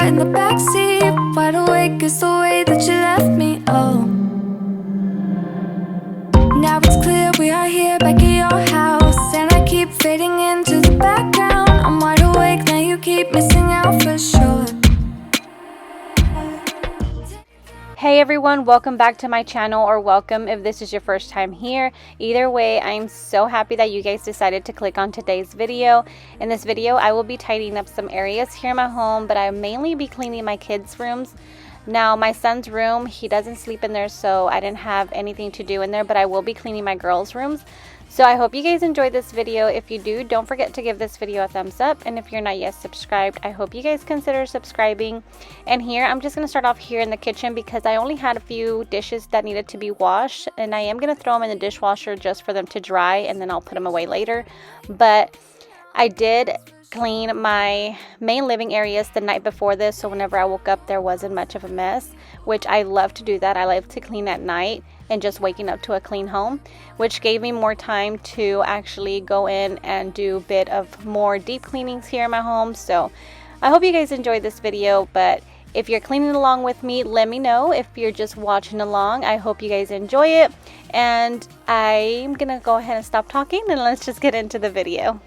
car in the backseat. Wide awake is the way that you left me, oh. Now it's clear we are here back at your house, and I keep fading into the background. I'm wide awake, now you keep missing out for sure. Hey everyone, welcome back to my channel, or welcome if this is your first time here. Either way, I'm so happy that you guys decided to click on today's video. In this video, I will be tidying up some areas here in my home, but I'll mainly be cleaning my kids' rooms. Now, my son's room, he doesn't sleep in there, so I didn't have anything to do in there, but I will be cleaning my girls' rooms. So I hope you guys enjoyed this video. If you do, don't forget to give this video a thumbs up. And if you're not yet subscribed, I hope you guys consider subscribing. And here, I'm just going to start off here in the kitchen because I only had a few dishes that needed to be washed. And I am going to throw them in the dishwasher just for them to dry, and then I'll put them away later. But I did clean my main living areas the night before this, so whenever I woke up there wasn't much of a mess, which I love to do that. I love to clean at night and just waking up to a clean home, which gave me more time to actually go in and do a bit of more deep cleanings here in my home. So I hope you guys enjoyed this video, but if you're cleaning along with me, let me know. If you're just watching along, I hope you guys enjoy it, and I'm gonna go ahead and stop talking and let's just get into the video.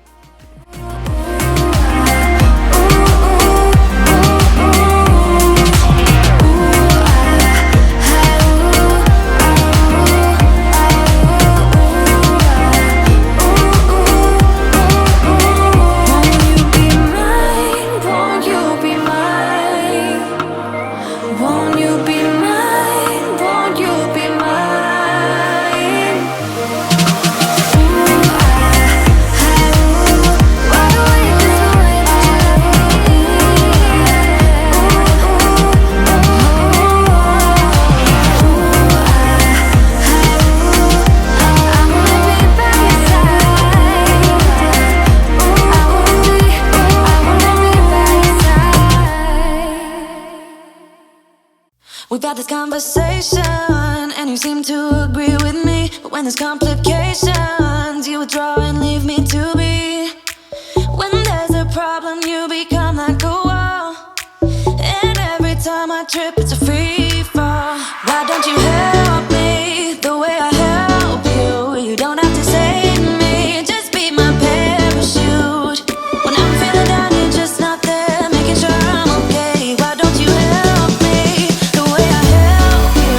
We've had this conversation, and you seem to agree with me. But when there's complications, you withdraw and leave me to be. When there's a problem, you become like a wall, and every time I trip, it's a free fall. Why don't you help me the way I help you? You don't have to save me, just be my parachute. When I'm feeling down, you're just not there, making sure I'm okay. Why don't you help me the way I help you?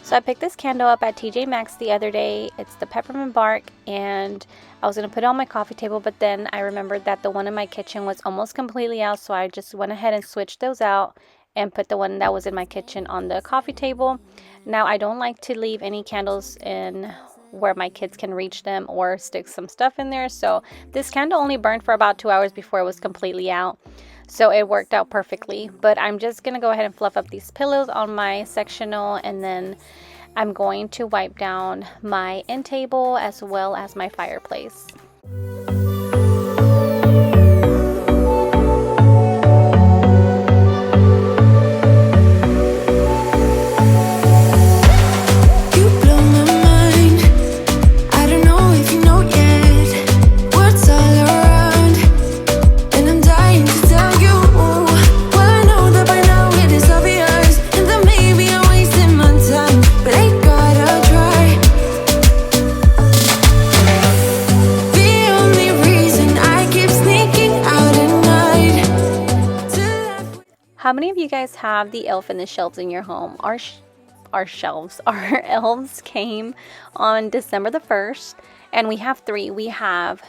So I picked this candle up at TJ Maxx the other day. It's the peppermint bark, and I was going to put it on my coffee table, but then I remembered that the one in my kitchen was almost completely out, so I just went ahead and switched those out. and put the one that was in my kitchen on the coffee table. Now, I don't like to leave any candles in where my kids can reach them or stick some stuff in there. So this candle only burned for about 2 hours before it was completely out. So it worked out perfectly. But I'm just going to go ahead and fluff up these pillows on my sectional, and then I'm going to wipe down my end table as well as my fireplace. How many of you guys have the elf in the shelves in your home? Our shelves, our elves came on December the 1st, and we have 3. We have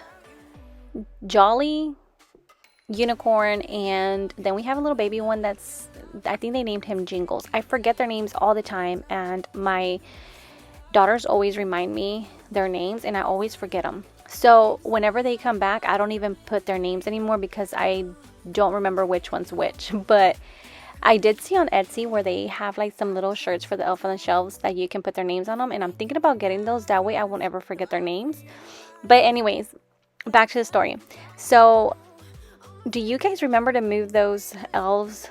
Jolly, Unicorn, and then we have a little baby one that's, I think they named him Jingles. I forget their names all the time, and my daughters always remind me their names, and I always forget them. So whenever they come back, I don't even put their names anymore because I don't remember which one's which. But I did see on Etsy where they have like some little shirts for the elf on the shelves that you can put their names on them, and I'm thinking about getting those. That way I won't ever forget their names. But anyways, back to the story. So do you guys remember to move those elves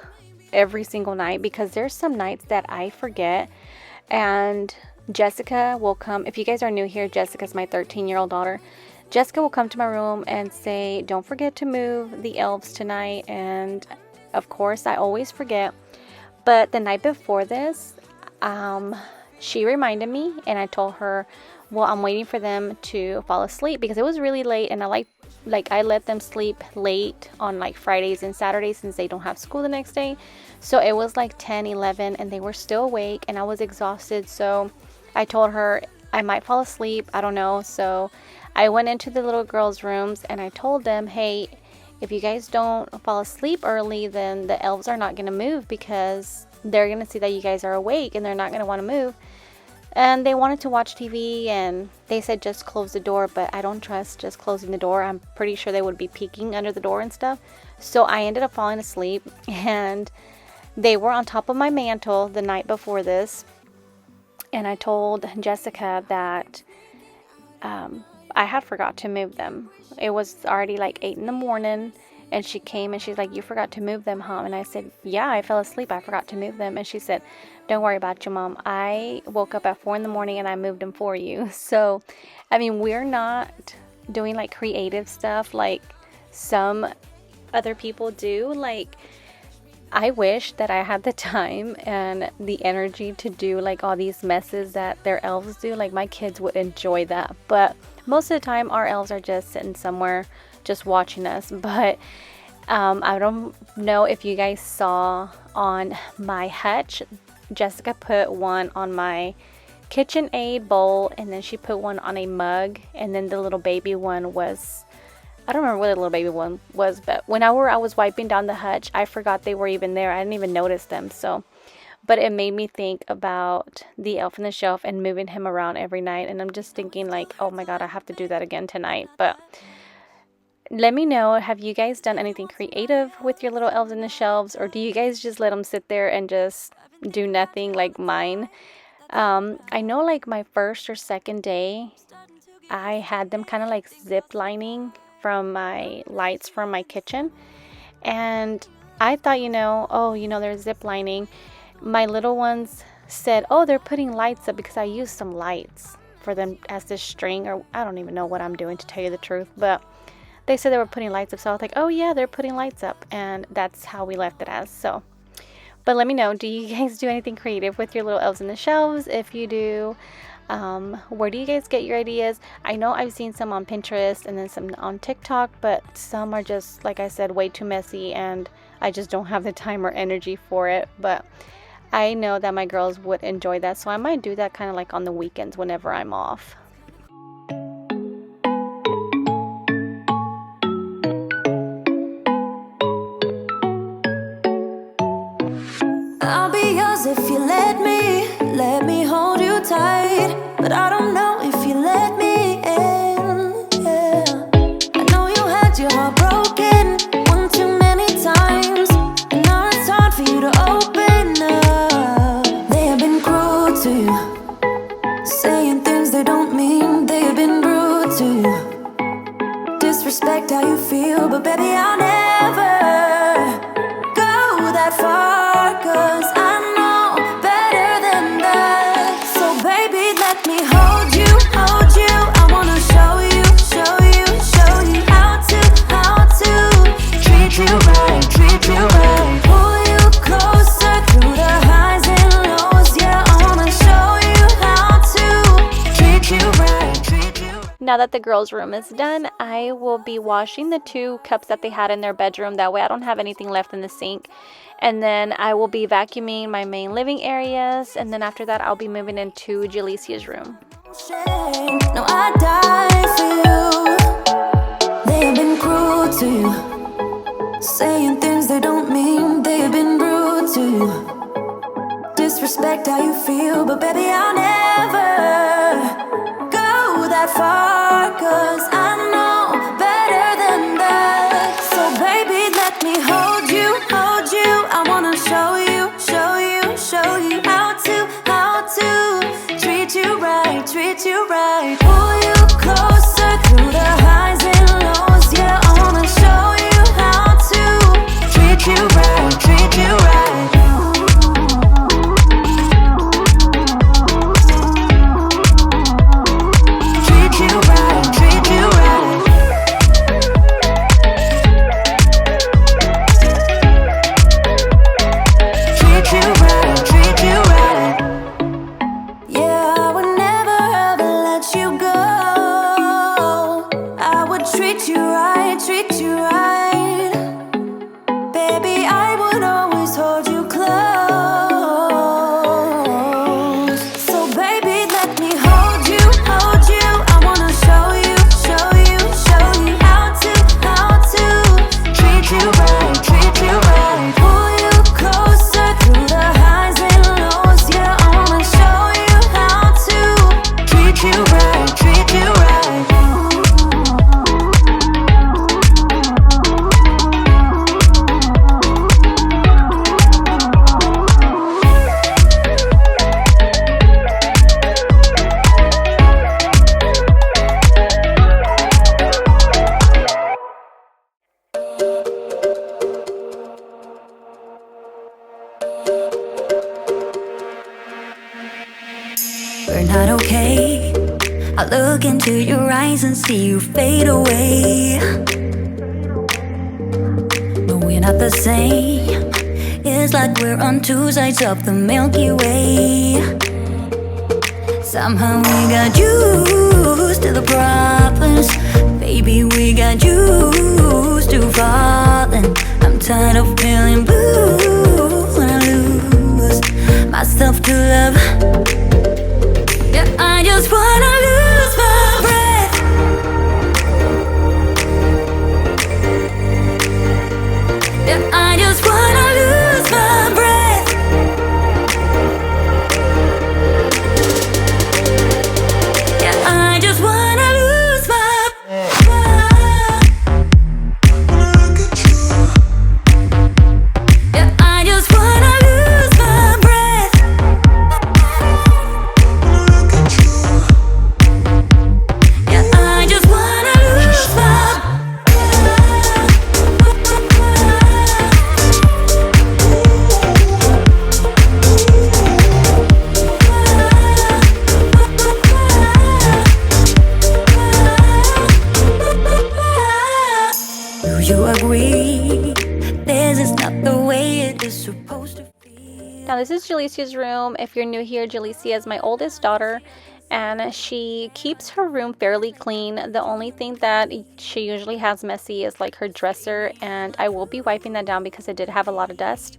every single night? Because there's some nights that I forget, and Jessica will come. If you guys are new here, Jessica's my 13-year-old daughter. Jessica will come to my room and say, don't forget to move the elves tonight. And of course, I always forget. But the night before this, she reminded me, and I told her, well, I'm waiting for them to fall asleep because it was really late, and I let them sleep late on like Fridays and Saturdays since they don't have school the next day. So it was like 10, 11, and they were still awake, and I was exhausted. So I told her I might fall asleep. I don't know. So I went into the little girls' rooms and I told them, hey, if you guys don't fall asleep early, then the elves are not going to move because they're going to see that you guys are awake and they're not going to want to move. And they wanted to watch TV, and they said just close the door, but I don't trust just closing the door. I'm pretty sure they would be peeking under the door and stuff. So I ended up falling asleep, and they were on top of my mantle the night before this. And I told Jessica that I had forgot to move them. It was already like 8 in the morning, and she came and she's like, you forgot to move them, huh? And I said, yeah, I fell asleep. I forgot to move them. And she said, don't worry about you, Mom. I woke up at 4 in the morning and I moved them for you. So, I mean, we're not doing like creative stuff like some other people do. Like, I wish that I had the time and the energy to do like all these messes that their elves do. Like, my kids would enjoy that. But most of the time, our elves are just sitting somewhere just watching us. But I don't know if you guys saw on my hutch, Jessica put one on my KitchenAid bowl, and then she put one on a mug, and then the little baby one was, I don't remember what the little baby one was, but whenever I was wiping down the hutch, I forgot they were even there. I didn't even notice them. So, but it made me think about the elf on the shelf and moving him around every night, and I'm just thinking like, oh my god, I have to do that again tonight. But let me know, have you guys done anything creative with your little elves in the shelves, or do you guys just let them sit there and just do nothing like mine? I know like my first or second day, I had them kind of like zip lining from my lights from my kitchen, and I thought, they're zip lining. My little ones said, oh, they're putting lights up, because I used some lights for them as this string, or I don't even know what I'm doing, to tell you the truth, but they said they were putting lights up. So I was like, oh yeah, they're putting lights up, and that's how we left it as. So, but let me know, do you guys do anything creative with your little elves in the shelves? If you do, where do you guys get your ideas? I know I've seen some on Pinterest and then some on TikTok, but some are just, like I said, way too messy, and I just don't have the time or energy for it. But I know that my girls would enjoy that, so I might do that kind of like on the weekends whenever I'm off. but baby, I'll never go that far, 'cause I know better than that. So baby, let me hold you, hold you. I wanna show you, show you, show you how to treat you right, treat you right. Pull you closer through the highs and lows. Yeah, I wanna show you how to treat you right, treat you right. Now that the girls' room is done, I will be washing the 2 cups that they had in their bedroom. That way I don't have anything left in the sink. And then I will be vacuuming my main living areas. And then after that, I'll be moving into Jalicia's room. No, I die for you. They have been cruel to you, saying things they don't mean. They have been rude to you, disrespect how you feel. But baby, I'll never go that far, 'cause I know better than that. So baby, let me hold you, hold you. I wanna show you, show you, show you how to treat you right, treat you right. Pull you closer through the highs and lows. Yeah, I wanna show you how to treat you right, treat you right. Treat you right, treat you right. Treat you right, treat you right. Yeah, I would never ever let you go. I would treat you right, treat you right. Baby, I would always hold you close. So baby, let me hold you, hold you. I wanna show you, show you, show you how to treat you right, treat you right. Pull you closer through the highs and lows. Yeah, I wanna show you how to treat you right, treat you right. We're not okay. I look into your eyes and see you fade away. But we're not the same. It's like we're on 2 sides of the Milky Way. Somehow we got used to the problems. Baby, we got used to falling. I'm tired of feeling blue when I lose myself to love. Yeah, I just wanna lose my breath. Yeah, I just wanna lose my breath. Yeah, I just wanna lose my breath. Yeah, I just wanna lose my breath. Yeah, I just wanna lose my Do you agree? This is not the way it is supposed to be. Now this is Jalicia's room. If you're new here, Jalicia is my oldest daughter, and she keeps her room fairly clean. The only thing that she usually has messy is like her dresser, and I will be wiping that down because it did have a lot of dust.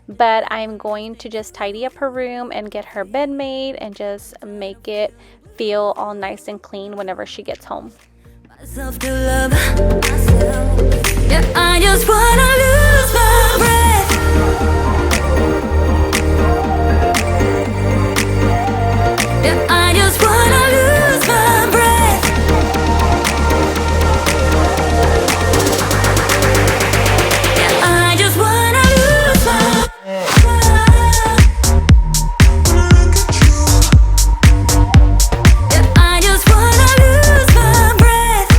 But I'm going to just tidy up her room and get her bed made and just make it feel all nice and clean whenever she gets home. Myself to love myself. Yeah, I just wanna lose my breath. Yeah, I just wanna lose my breath. Yeah, I just wanna lose my Yeah, I just wanna lose my breath.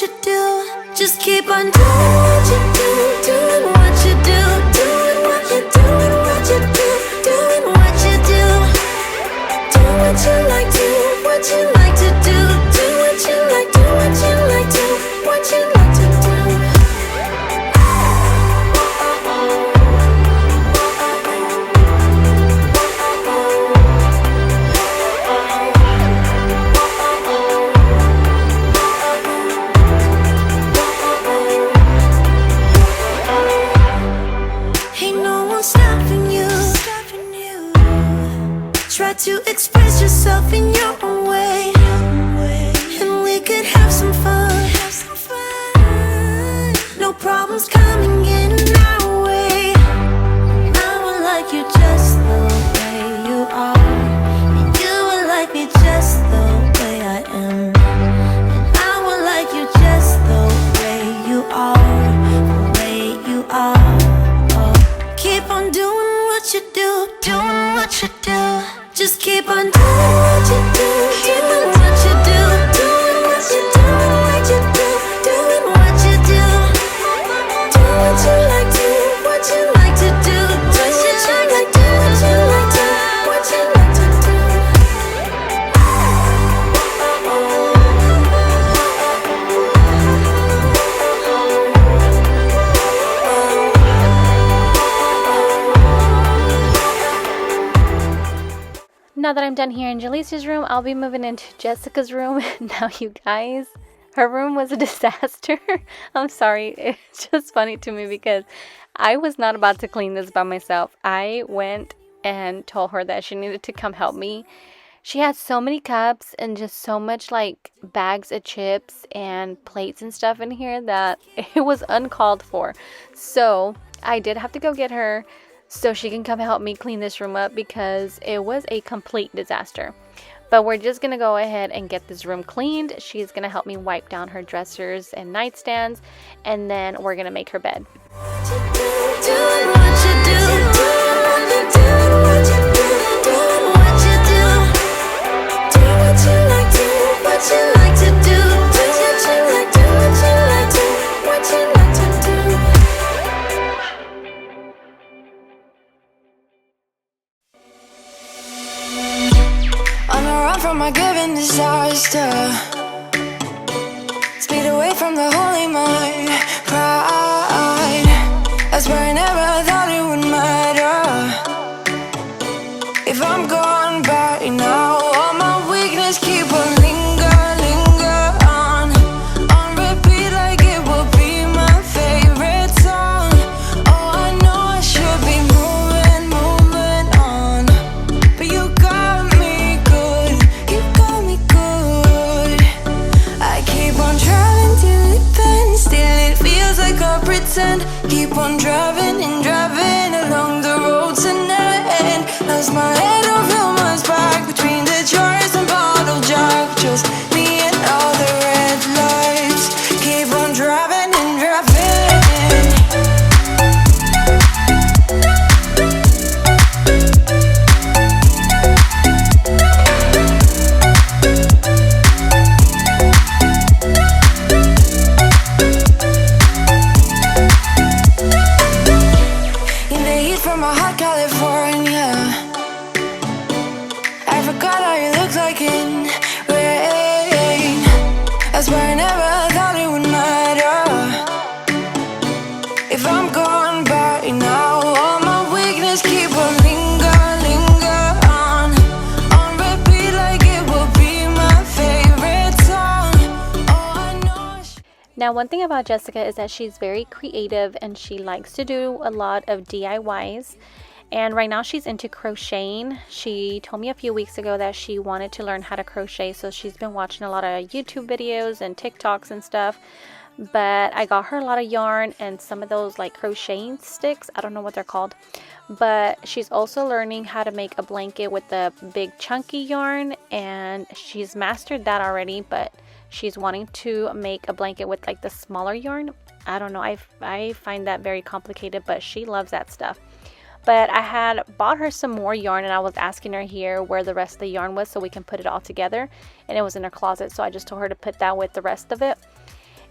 what you do. Just keep on doing what you do, doing what you do, doing what you do, what you do, doing what you do. Do what you like, do what you like to do, do what you like, do what you like, do what you like to do. Try to express yourself in your own way, and we could have some fun. No problems coming in our way. I would like you just the way you are, and you would like me just the way I am. And I would like you just the way you are, the way you are. Oh. Keep on doing what you do, doing what you do. Just keep on doing what you do, doing what you do, doing what you do, what you do, doing what you do. Do what you like, do what you like to do, do what you like, do what you like to, what you like to do. Now that I'm done here in Jaleesa's room, I'll be moving into Jessica's room. Now, you guys, her room was a disaster. I'm sorry. It's just funny to me because I was not about to clean this by myself. I went and told her that she needed to come help me. She had so many cups and just so much like bags of chips and plates and stuff in here that it was uncalled for. So I did have to go get her so she can come help me clean this room up because it was a complete disaster. But we're just gonna go ahead and get this room cleaned. She's gonna help me wipe down her dressers and nightstands, and then we're gonna make her bed. From my given disaster, speed away from the holy mind, pride. That's where I never thought it would matter. If I'm gone by now, all my weakness keep on linger on repeat like it will be my favorite song. Oh, I know I should be moving on, but you got me good. You got me good. I keep on driving till it bends, still it feels like I pretend. Keep on driving and driving along the road tonight. Lost my head over my back between the jars and bottle jack. Just me and all the red lights. Keep on driving and driving. In the heat from a hot California, I forgot how you looked like in rain. That's why I never thought it would matter. If I'm gone by now, all my weakness keep on linger on repeat like it will be my favorite song. Oh, I know. Now, one thing about Jessica is that she's very creative and she likes to do a lot of DIYs. And right now she's into crocheting. She told me a few weeks ago that she wanted to learn how to crochet, so she's been watching a lot of YouTube videos and TikToks and stuff. But I got her a lot of yarn and some of those like crocheting sticks. I don't know what they're called. But she's also learning how to make a blanket with the big chunky yarn, and she's mastered that already, but she's wanting to make a blanket with like the smaller yarn. I don't know. I find that very complicated, but she loves that stuff. But I had bought her some more yarn, and I was asking her here where the rest of the yarn was so we can put it all together, and it was in her closet, so I just told her to put that with the rest of it.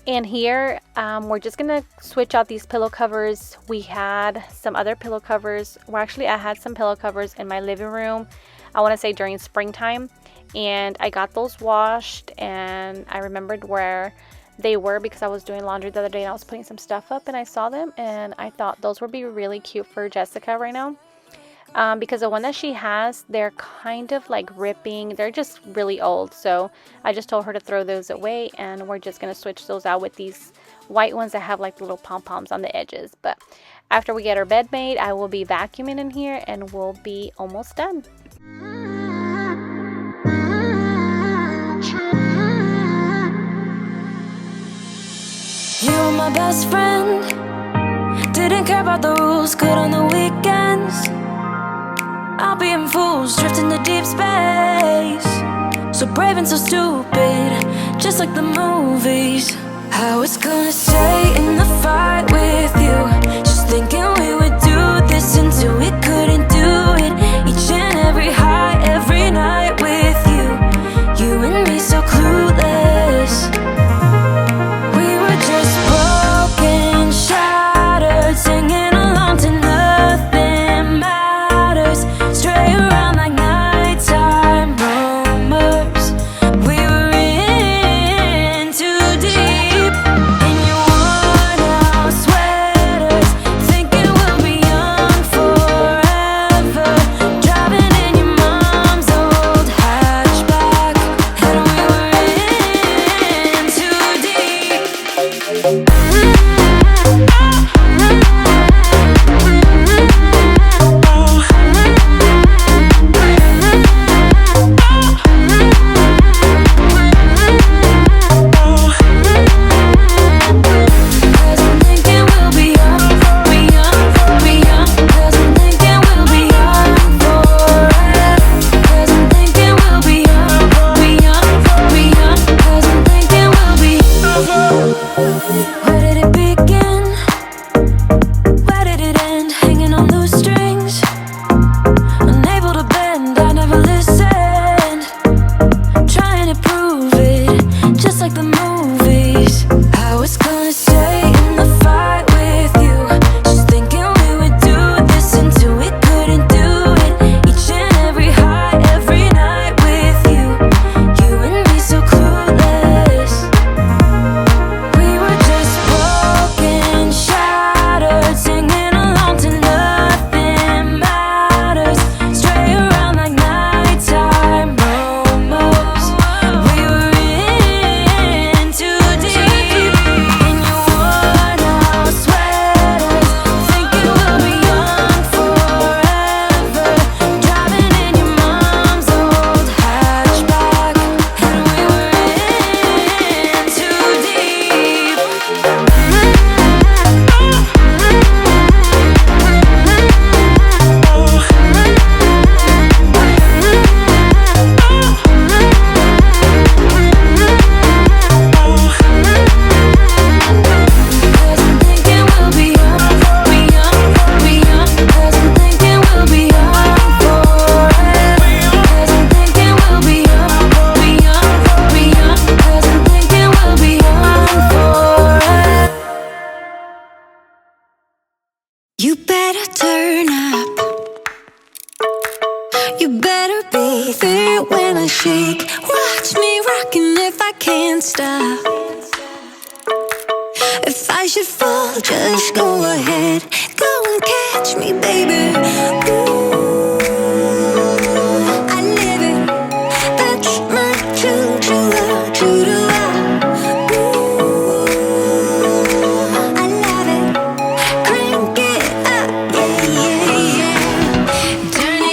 And here, we're just gonna switch out these pillow covers. We had some other pillow covers. Well, actually, I had some pillow covers in my living room, I want to say during springtime. And I got those washed, and I remembered where they were because I was doing laundry the other day and I was putting some stuff up and I saw them and I thought those would be really cute for Jessica right now. Because the one that she has, they're kind of like ripping. They're just really old. So I just told her to throw those away, and we're just going to switch those out with these white ones that have like little pom-poms on the edges. But after we get our bed made, I will be vacuuming in here and we'll be almost done. You were my best friend. Didn't care about the rules, good on the weekends. I'll be in fools, drifting to deep space. So brave and so stupid, just like the movies. I was gonna stay in the fight with you, just thinking we would do this until we couldn't do it. Each and every high, every night with you. You and me so clueless. We were just broken, shattered, singing along to nothing matters. Stray around like nighttime rumors. We were in too deep. In your worn out sweaters, thinking we'll be young forever. Driving in your mom's old hatchback, and we were in too deep. Where did it begin? Where did it end? Hanging on loose strings, unable to bend. I never listened, trying to prove it, just like the movies. I was gonna stay in the fight with you, just thinking we would do this until we couldn't do it. Each and every high, every night with you. You and me so clueless. We were just broken, shattered, singing along to nothing matters. Stray around like nighttime rumors. We were in too deep. In your worn out sweaters, thinking we'll be young forever. Driving in your mom's old hatchback, and we were in too deep. Cause I'm thinking we'll be young, be young, be young. Cause I'm thinking we'll be young forever. Cause I'm thinking we'll be young, be young, be young. Cause I'm thinking we'll be young forever. You better turn up. You better be there when I shake. Watch me rockin' if I can't stop. If I should fall, just go ahead. Go and catch me, baby. Ooh, I live it. That's my choo-choo-la. Ooh, I love it. Crank it up, yeah, yeah. Turn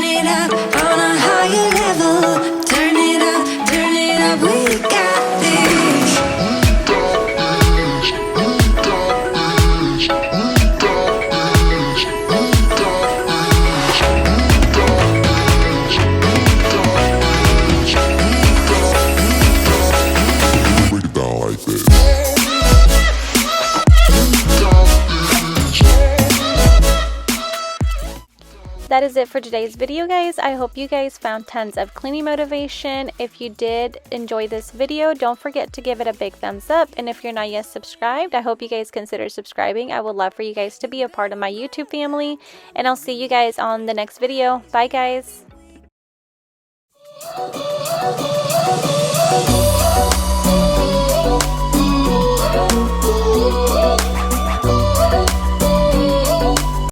it up on a higher level. Turn it up, we got this. that is it for today's video, guys. I hope you guys found tons of cleaning motivation. If you did enjoy this video, don't forget to give it a big thumbs up. And if you're not yet subscribed, I hope you guys consider subscribing. I would love for you guys to be a part of my YouTube family. And I'll see you guys on the next video. Bye, guys.